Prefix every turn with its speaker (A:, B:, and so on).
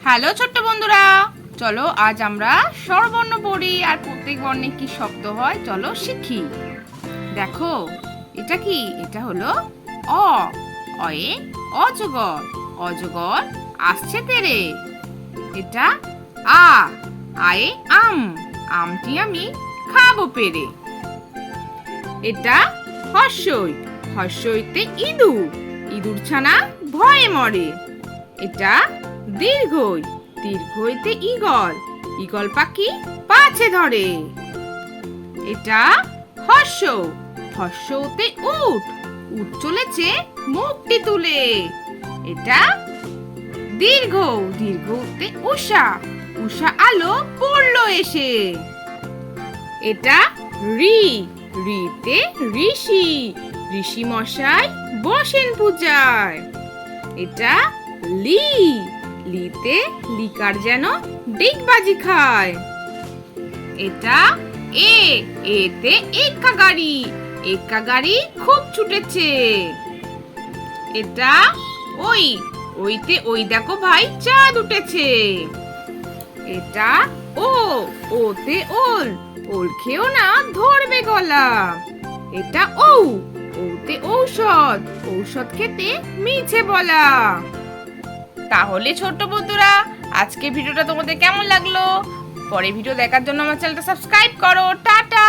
A: Hello ছোট্ট বন্ধুরা, চলো আজ আমরা স্বরবর্ণ পড়ি আর প্রত্যেক বর্ণে কি শব্দ হয় চলো শিখি। দেখো এটা কি, এটা হলো অ। অয়ে অজগর, অজগর আসছে তেরে। এটা আ, আয়ে আম, আমটি আমি খাবো পেরে। এটা হর্ষই, হর্ষইতে ইঁদুর, ইঁদুর ছানা ভয়ে মরে। এটা দীর্ঘই, দীর্ঘইতে ঈগল, ঈগল পাখি পাছে ধরে। এটা হর্ষ, হর্ষতে উট, উট চলেছে মুখটি তুলে। এটা দীর্ঘ, দীর্ঘতে উষা, উষা আলো পড়লো এসে। এটা ঋ, ঋতে ঋষি, ঋষি মশাই বসেন পূজায়। এটা লি, লিতে লিকার যেন ডিগবাজি খায়। এটা এ, এতে এক্কা গাড়ি, এক্কা গাড়ি খুব ছুটেছে। এটা ওই, ওইতে ওই দেখো ভাই চাঁদ উঠেছে। এটা ও, ওতে ওল, ওল খেও না ধরবে গলা। এটা ও, ওতে ঔষধ, ঔষধ খেতে মিছে বলা। তাহলে ছোট্ট বন্ধুরা, আজকে ভিডিওটা তোমাদের কেমন লাগলো? পরে ভিডিও দেখার জন্য আমার চ্যানেলটা সাবস্ক্রাইব করো। টাটা।